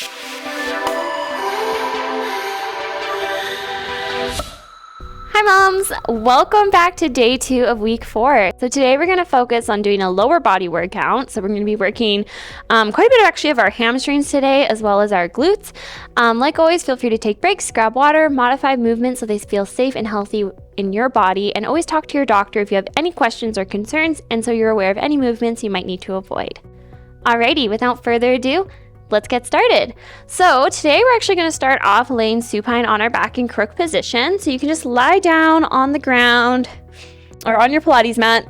Hi moms, welcome back to day 2 of week 4. So today we're going to focus on doing a lower body workout. So we're going to be working quite a bit actually of our hamstrings today, as well as our glutes. Like always, feel free to take breaks, grab water, modify movements so they feel safe and healthy in your body, and always talk to your doctor if you have any questions or concerns, and so you're aware of any movements you might need to avoid. Alrighty, without further ado, let's get started. So today we're actually going to start off laying supine on our back in crook position. So you can just lie down on the ground or on your Pilates mat,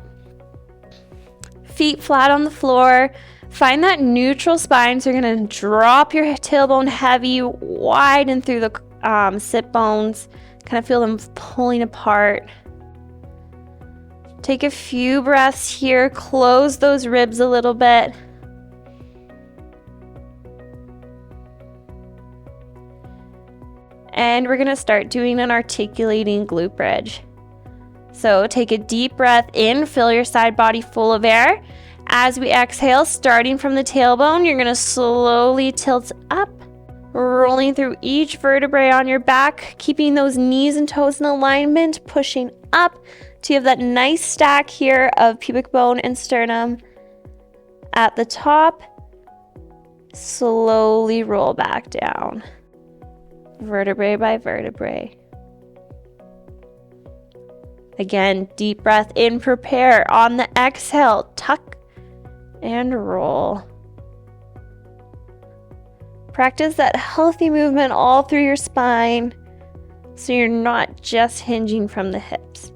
feet flat on the floor. Find that neutral spine. So you're going to drop your tailbone heavy, widen through the sit bones, kind of feel them pulling apart. Take a few breaths here, close those ribs a little bit. And we're going to start doing an articulating glute bridge. So take a deep breath in, fill your side body full of air. As we exhale, starting from the tailbone, you're going to slowly tilt up, rolling through each vertebrae on your back, keeping those knees and toes in alignment, pushing up till you have that nice stack here of pubic bone and sternum. At the top, slowly roll back down. Vertebrae by vertebrae. Again, deep breath in, prepare. On the exhale, tuck and roll. Practice that healthy movement all through your spine so you're not just hinging from the hips.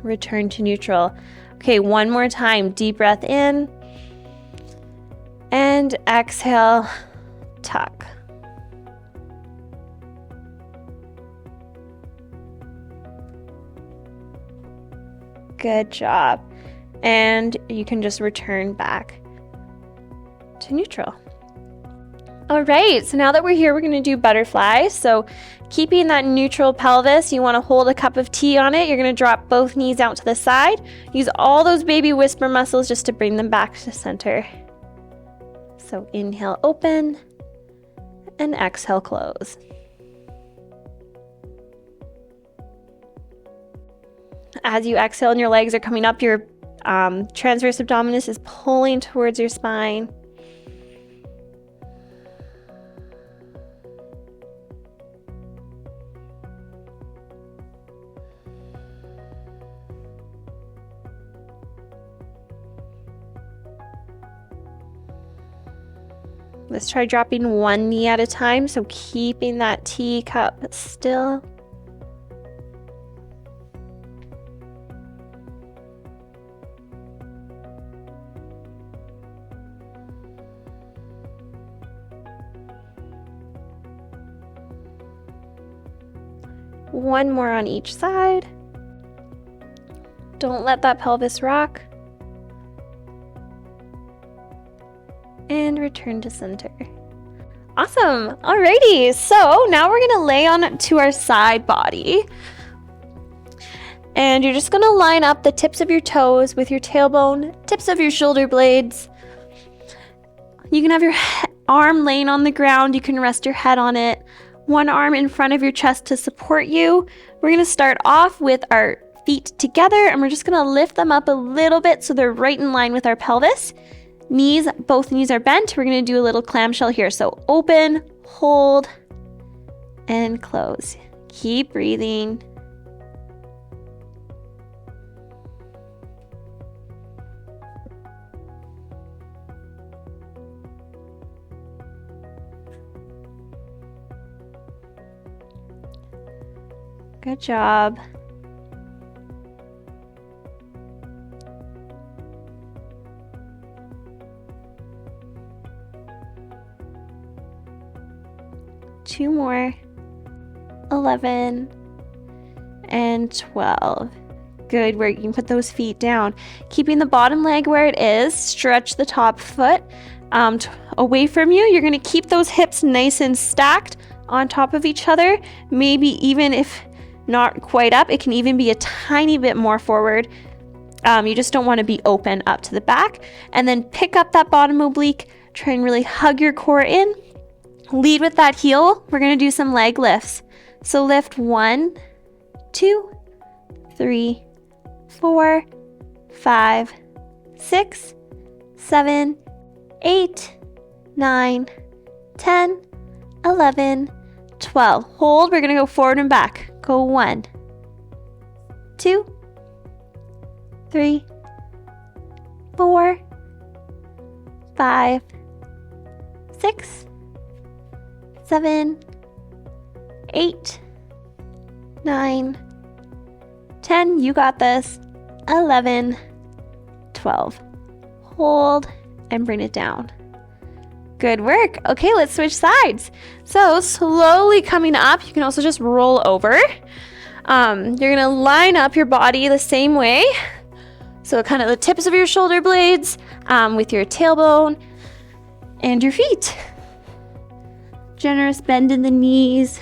Return to neutral. Okay, one more time. Deep breath in. And exhale, tuck. Good job. And you can just return back to neutral. All right, so now that we're here, we're going to do butterfly. So keeping that neutral pelvis, you want to hold a cup of tea on it. You're going to drop both knees out to the side. Use all those baby whisper muscles just to bring them back to center. So inhale, open, and exhale, close. As you exhale and your legs are coming up, your transverse abdominis is pulling towards your spine. Let's try dropping one knee at a time, so keeping that teacup still. One more on each side. Don't let that pelvis rock. And return to center. Awesome. Alrighty, so now we're gonna lay on to our side body. And you're just gonna line up the tips of your toes with your tailbone, tips of your shoulder blades. You can have your arm laying on the ground. You can rest your head on it. One arm in front of your chest to support you. We're gonna start off with our feet together, and we're just gonna lift them up a little bit so they're right in line with our pelvis. Both knees are bent. We're going to do a little clamshell here. So open, hold, and close. Keep breathing. Good job. Two more. 11 and 12. Good work. You can put those feet down. Keeping the bottom leg where it is. Stretch the top foot away from you. You're going to keep those hips nice and stacked on top of each other. Maybe even if not quite up, it can even be a tiny bit more forward. You just don't want to be open up to the back. And then pick up that bottom oblique. Try and really hug your core in. Lead with that heel. We're going to do some leg lifts. So lift 1, 2, 3, 4, 5, 6, 7, 8, 9, 10, 11, 12. Hold. We're going to go forward and back. Go 1, 2, 3, 4, 5, 6, 7, 8, 9, 10. You got this. 11, 12. Hold and bring it down. Good work. Okay, let's switch sides. So slowly coming up, you can also just roll over. You're gonna line up your body the same way. So kind of the tips of your shoulder blades with your tailbone and your feet. Generous bend in the knees,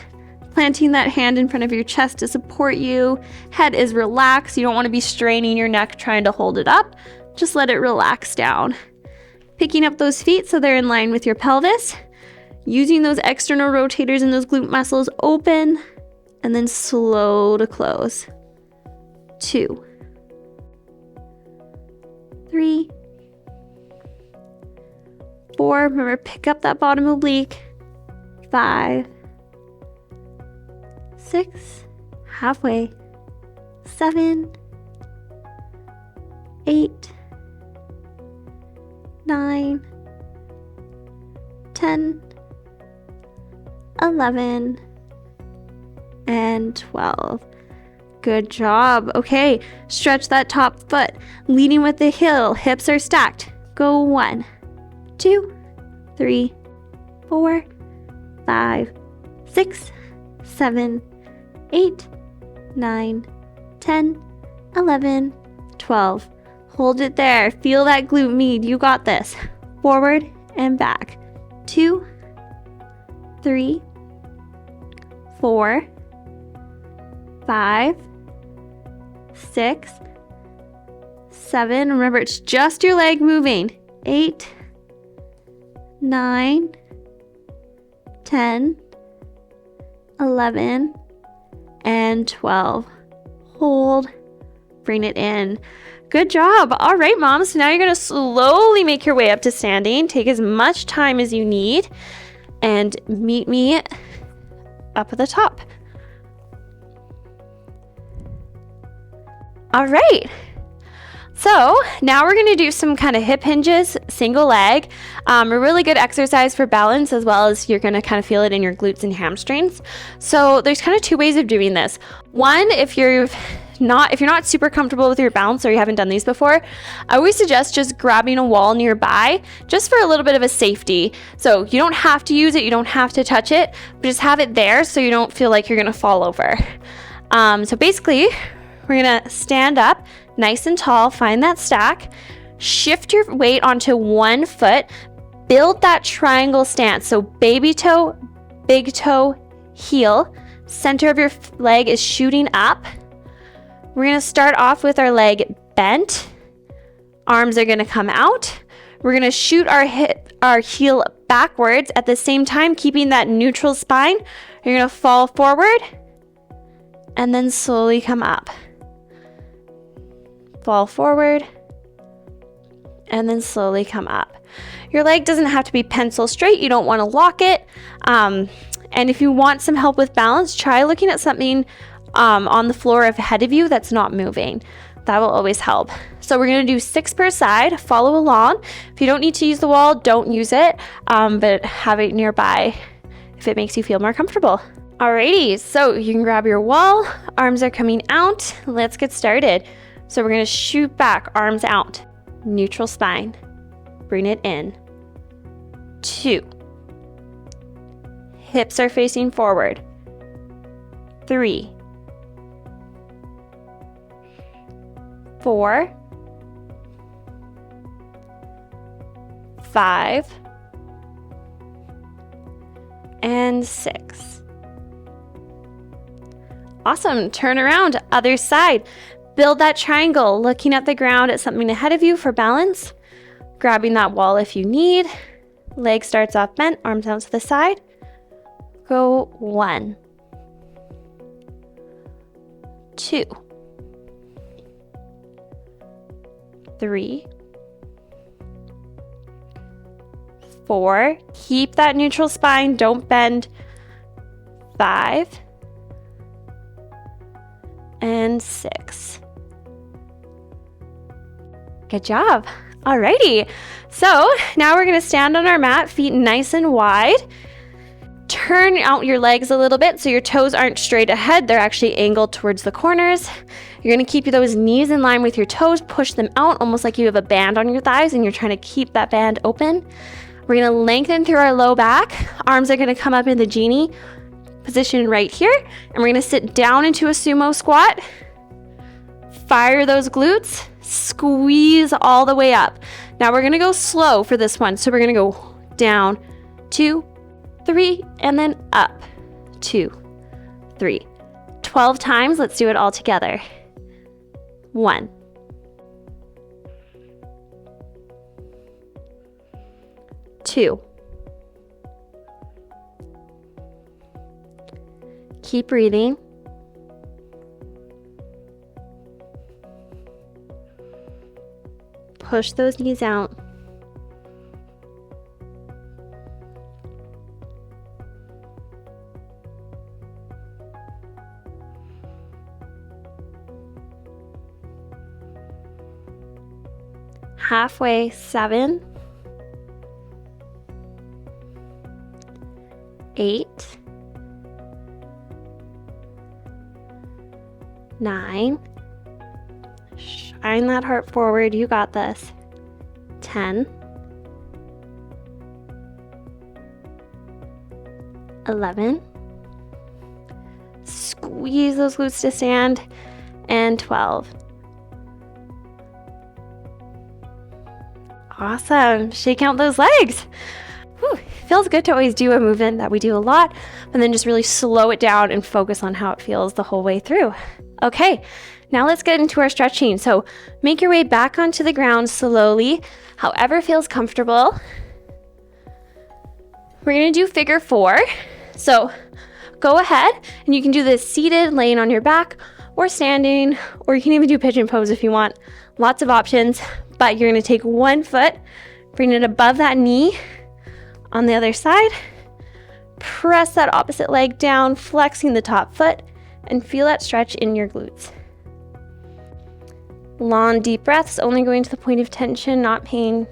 planting that hand in front of your chest to support you. Head is relaxed. You don't want to be straining your neck trying to hold it up. Just let it relax down. Picking up those feet so they're in line with your pelvis. Using those external rotators and those glute muscles open. And then slow to close. 2, 3, 4. Remember, pick up that bottom oblique. 5, 6, halfway. 7, 8, 9, 10, 11, and 12. Good job. Okay, stretch that top foot. Leading with the heel. Hips are stacked. Go 1, 2, 3, 4, 5, 6, 7, 8, 9, 10, 11, 12. Hold it there. Feel that glute med. You got this. Forward and back. 2, 3, 4, 5, 6, 7. Remember, it's just your leg moving. 8, 9, 10, 11, and 12. Hold. Bring it in. Good job. All right, moms. So now you're going to slowly make your way up to standing. Take as much time as you need and meet me up at the top. All right. So now we're going to do some kind of hip hinges, single leg, a really good exercise for balance, as well as you're going to kind of feel it in your glutes and hamstrings. So there's kind of 2 ways of doing this. One, if you're not super comfortable with your balance or you haven't done these before, I always suggest just grabbing a wall nearby just for a little bit of a safety. So you don't have to use it, you don't have to touch it, but just have it there so you don't feel like you're going to fall over. So basically, we're going to stand up nice and tall, find that stack, shift your weight onto one foot, build that triangle stance. So baby toe, big toe, heel, center of your leg is shooting up. We're going to start off with our leg bent. Arms are going to come out. We're going to shoot our heel backwards at the same time, keeping that neutral spine. You're going to fall forward and then slowly come up. Fall forward and then slowly come up. Your leg doesn't have to be pencil straight. You don't want to lock it. And if you want some help with balance, try looking at something on the floor ahead of you that's not moving. That will always help. So we're going to do 6 per side. Follow along. If you don't need to use the wall, don't use it, but have it nearby if it makes you feel more comfortable. Alrighty, so you can grab your wall. Arms are coming out. Let's get started. So we're going to shoot back, arms out, neutral spine, bring it in. 2. Hips are facing forward. 3. 4. 5. And 6. Awesome. Turn around, other side. Build that triangle, looking at the ground at something ahead of you for balance, grabbing that wall if you need. Leg starts off bent, arms out to the side. Go 1, 2, 3, 4. Keep that neutral spine, don't bend. 5 and 6. Good job. Alrighty. So now we're going to stand on our mat, feet nice and wide. Turn out your legs a little bit so your toes aren't straight ahead. They're actually angled towards the corners. You're going to keep those knees in line with your toes. Push them out almost like you have a band on your thighs and you're trying to keep that band open. We're going to lengthen through our low back. Arms are going to come up in the genie position right here. And we're going to sit down into a sumo squat. Fire those glutes. Squeeze all the way up. Now we're going to go slow for this one. So we're going to go down, 2, 3, and then up, 2, 3. 12 times. Let's do it all together. 1, 2. Keep breathing. 'Push those knees out. Halfway, 7, 8, 9. Shine that heart forward. You got this. 10, 11. Squeeze those glutes to stand. And 12. Awesome. Shake out those legs. Whew. Feels good to always do a movement that we do a lot, but then just really slow it down and focus on how it feels the whole way through. Okay, now let's get into our stretching. So make your way back onto the ground slowly, however feels comfortable. We're gonna do figure 4. So go ahead and you can do this seated, laying on your back, or standing, or you can even do pigeon pose if you want. Lots of options, but you're gonna take one foot, bring it above that knee. On the other side, press that opposite leg down, flexing the top foot, and feel that stretch in your glutes. Long, deep breaths, only going to the point of tension, not pain.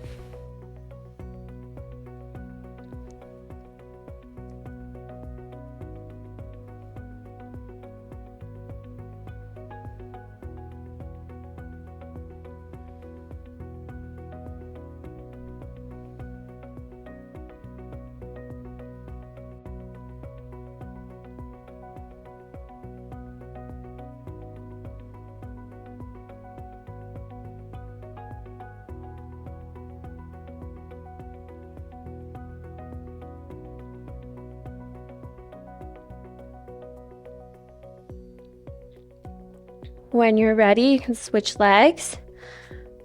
When you're ready, you can switch legs.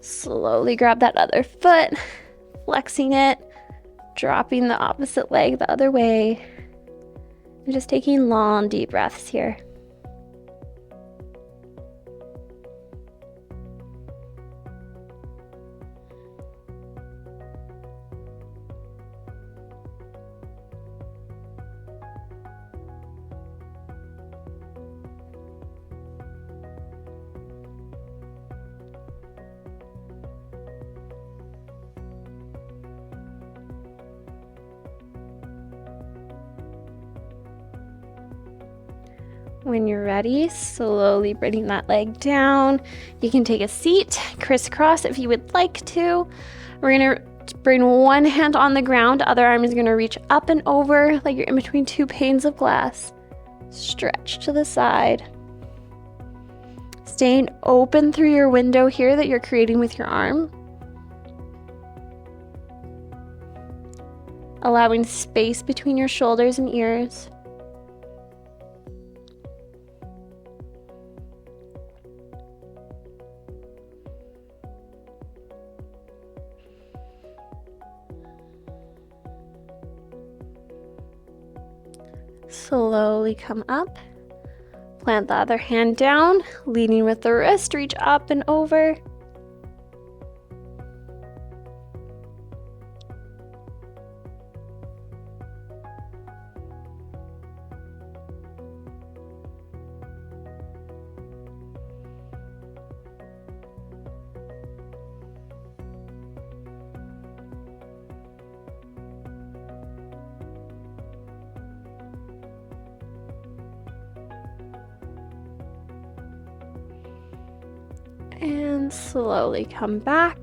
Slowly grab that other foot, flexing it, dropping the opposite leg the other way, and just taking long, deep breaths here. When you're ready, slowly bringing that leg down. You can take a seat, crisscross if you would like to. We're gonna bring one hand on the ground, other arm is gonna reach up and over like you're in between two panes of glass. Stretch to the side. Staying open through your window here that you're creating with your arm. Allowing space between your shoulders and ears. Slowly come up. Plant the other hand down, leading with the wrist, reach up and over. And slowly come back.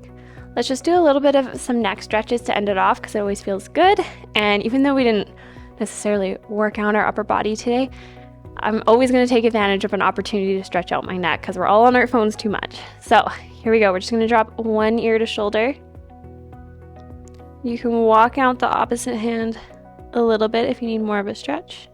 Let's just do a little bit of some neck stretches to end it off because it always feels good. And even though we didn't necessarily work out our upper body today, I'm always going to take advantage of an opportunity to stretch out my neck because we're all on our phones too much. So here we go. We're just going to drop one ear to shoulder. You can walk out the opposite hand a little bit if you need more of a stretch.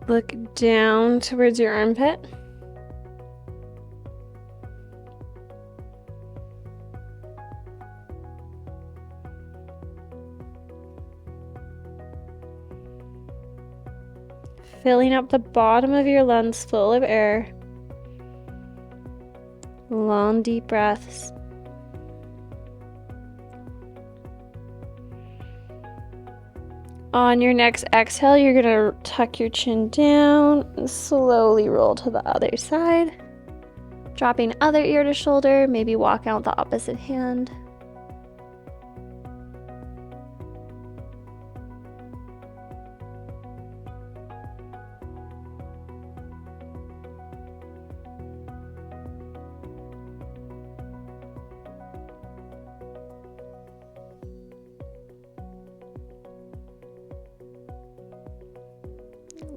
Look down towards your armpit. Filling up the bottom of your lungs full of air. Long, deep breaths. On your next exhale, you're going to tuck your chin down and slowly roll to the other side. Dropping other ear to shoulder, maybe walk out the opposite hand.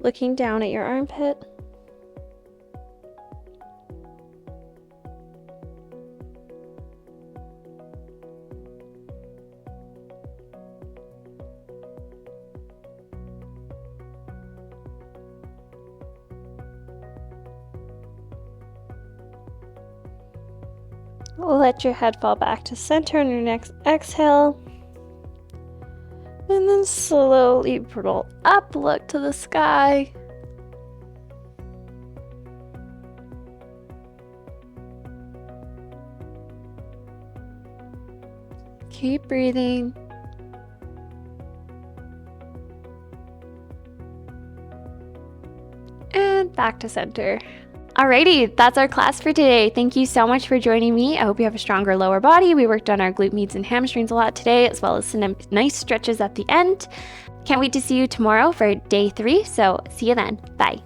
Looking down at your armpit. Let your head fall back to center on your next exhale. And then slowly roll up, look to the sky. Keep breathing. And back to center. Alrighty, that's our class for today. Thank you so much for joining me. I hope you have a stronger lower body. We worked on our glute meats and hamstrings a lot today, as well as some nice stretches at the end. Can't wait to see you tomorrow for day 3, so see you then. Bye.